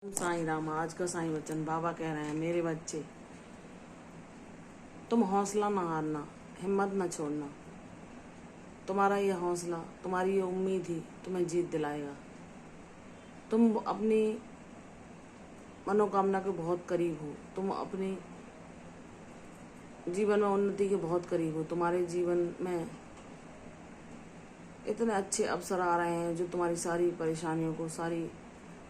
साईं राम। आज का साईं वचन बाबा कह रहे हैं, मेरे बच्चे तुम हौसला ना हारना, हिम्मत ना छोड़ना। तुम्हारा ये हौसला, तुम्हारी ये उम्मीद ही तुम्हें जीत दिलाएगा। तुम अपनी मनोकामना के बहुत करीब हो। तुम अपने जीवन में उन्नति के बहुत करीब हो। तुम्हारे जीवन में इतने अच्छे अवसर आ रहे हैं जो तुम्हारी सारी परेशानियों को, सारी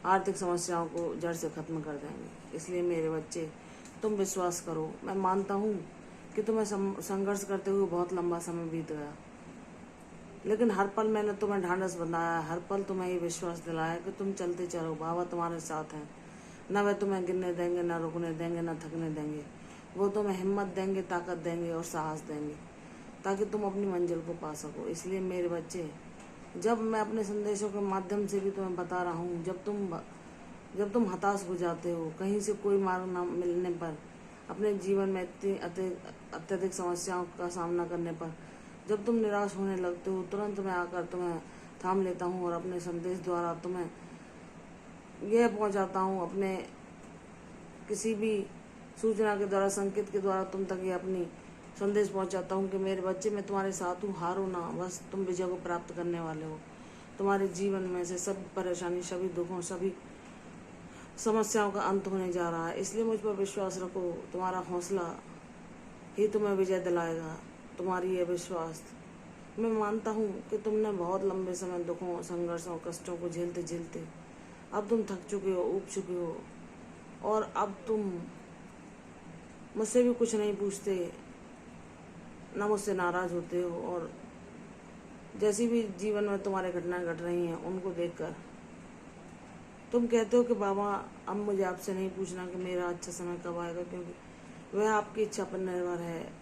आर्थिक समस्याओं को जड़ से खत्म कर देंगे। इसलिए मेरे बच्चे तुम विश्वास करो। मैं मानता हूँ कि तुम्हें संघर्ष करते हुए बहुत लंबा समय बीत गया, लेकिन हर पल मैंने तुम्हें ढांढस बंधाया, हर पल तुम्हें ये विश्वास दिलाया कि तुम चलते चलो, बाबा तुम्हारे साथ हैं। न वे तुम्हें गिरने देंगे, न रुकने देंगे, न थकने देंगे। वो तुम्हें हिम्मत देंगे, ताकत देंगे और साहस देंगे, ताकि तुम अपनी मंजिल को पा सको। इसलिए मेरे बच्चे, जब मैं अपने संदेशों के माध्यम से भी तुम्हें बता रहा हूँ, जब तुम हताश हो जाते हो, कहीं से कोई मार्ग न मिलने पर, अपने जीवन में इतनी अत्यधिक समस्याओं का सामना करने पर जब तुम निराश होने लगते हो, तुरंत मैं आकर तुम्हें थाम लेता हूँ और अपने संदेश द्वारा तुम्हें यह पहुँचाता हूँ, अपने किसी भी सूचना के द्वारा, संकेत के द्वारा तुम तक ये अपनी संदेश पहुंचाता हूँ कि मेरे बच्चे, मैं तुम्हारे साथ हूँ, हारो ना, बस तुम विजय को प्राप्त करने वाले हो। तुम्हारे जीवन में से सब परेशानी, सभी दुखों, सभी समस्याओं का अंत होने जा रहा है। इसलिए मुझ पर विश्वास रखो। तुम्हारा हौसला ही तुम्हें विजय दिलाएगा। तुम्हारी यह विश्वास, मैं मानता हूँ कि तुमने बहुत लंबे समय दुखों, संघर्षों, कष्टों को झेलते झेलते अब तुम थक चुके हो, ऊब चुके हो, और अब तुम मुझसे भी कुछ नहीं पूछते, ना मुझसे नाराज होते हो, और जैसी भी जीवन में तुम्हारे घटनाएं घट रही हैं उनको देखकर तुम कहते हो कि बाबा, अब मुझे आपसे नहीं पूछना कि मेरा अच्छा समय कब आएगा, क्योंकि वह आपकी इच्छा पर निर्भर है।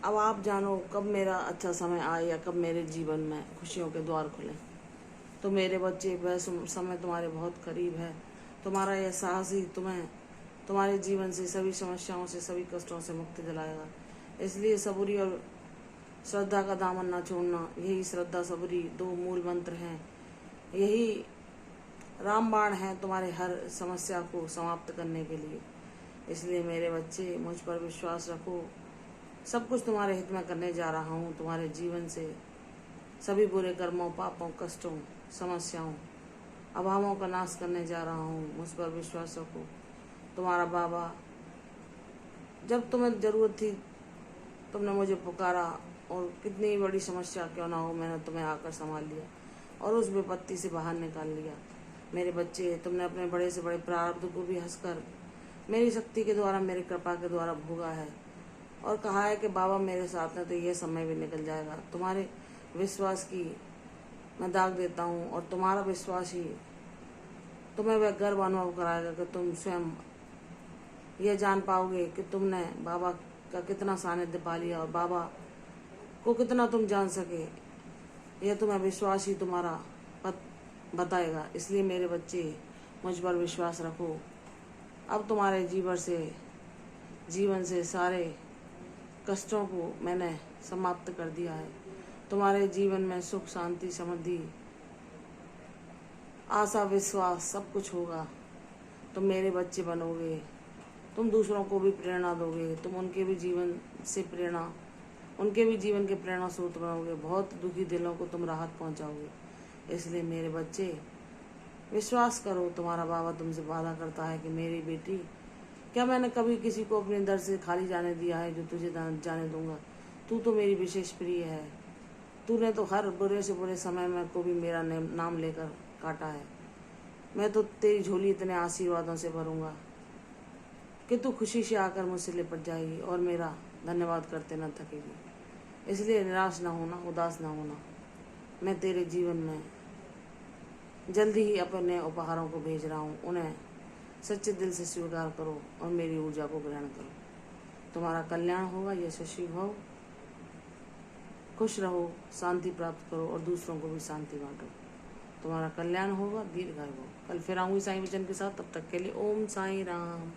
अब आप जानो कब मेरा अच्छा समय आए या कब मेरे जीवन में खुशियों के द्वार खुले। तो मेरे बच्चे, वह समय तुम्हारे बहुत करीब है। तुम्हारा यह साहस ही तुम्हें तुम्हारे जीवन से, सभी समस्याओं से, सभी कष्टों से मुक्ति दिलाएगा। इसलिए सबूरी और श्रद्धा का दामन ना छोड़ना। यही श्रद्धा, सबूरी दो मूल मंत्र हैं। यही रामबाण है तुम्हारे हर समस्या को समाप्त करने के लिए। इसलिए मेरे बच्चे, मुझ पर विश्वास रखो। सब कुछ तुम्हारे हित में करने जा रहा हूँ। तुम्हारे जीवन से सभी बुरे कर्मों, पापों, कष्टों, समस्याओं, अभावों का नाश करने जा रहा हूँ। मुझ पर विश्वास रखो। तुम्हारा बाबा, जब तुम्हें जरूरत थी तुमने मुझे पुकारा, और कितनी बड़ी समस्या क्यों ना हो, मैंने तुम्हें आकर संभाल लिया और उस विपत्ति से बाहर निकाल लिया। मेरे बच्चे, तुमने अपने बड़े से बड़े प्रारब्ध को भी हंसकर मेरी शक्ति के द्वारा, मेरी कृपा के द्वारा भोगा है, और कहा है कि बाबा मेरे साथ हैं तो यह समय भी निकल जाएगा। तुम्हारे विश्वास की मैं दाग देता हूँ, और तुम्हारा विश्वास ही तुम्हें वह गर्व अनुभव कराएगा कि तुम स्वयं यह जान पाओगे कि तुमने बाबा का कितना सानिध्य पा लिया, और बाबा को कितना तुम जान सके। यह तुम्हें विश्वास ही तुम्हारा पथ बताएगा। इसलिए मेरे बच्चे, मुझ पर विश्वास रखो। अब तुम्हारे जीवन से सारे कष्टों को मैंने समाप्त कर दिया है। तुम्हारे जीवन में सुख, शांति, समृद्धि, आशा, विश्वास सब कुछ होगा। तुम मेरे बच्चे बनोगे। तुम दूसरों को भी प्रेरणा दोगे। तुम उनके भी जीवन के प्रेरणा स्रोत बनोगे। बहुत दुखी दिलों को तुम राहत पहुंचाओगे। इसलिए मेरे बच्चे, विश्वास करो। तुम्हारा बाबा तुमसे वादा करता है कि मेरी बेटी, क्या मैंने कभी किसी को अपने दर से खाली जाने दिया है जो तुझे जाने दूंगा? तू तो मेरी विशेष प्रिय है। तूने तो हर बुरे से बुरे समय में को भी मेरा नाम लेकर काटा है। मैं तो तेरी झोली इतने आशीर्वादों से भरूंगा कि तू खुशी से आकर मुझसे लिपट जाएगी और मेरा धन्यवाद करते न थकेगी। इसलिए निराश ना होना, उदास ना होना। मैं तेरे जीवन में जल्दी ही अपने उपहारों को भेज रहा हूँ। उन्हें सच्चे दिल से स्वीकार करो और मेरी ऊर्जा को ग्रहण करो। तुम्हारा कल्याण होगा, यशस्वी भव, खुश रहो, शांति प्राप्त करो और दूसरों को भी शांति बांटो। तुम्हारा कल्याण होगा, दीर्घायु हो। कल फिर आऊंगी साईं वचन के साथ। तब तक के लिए ओम साईं राम।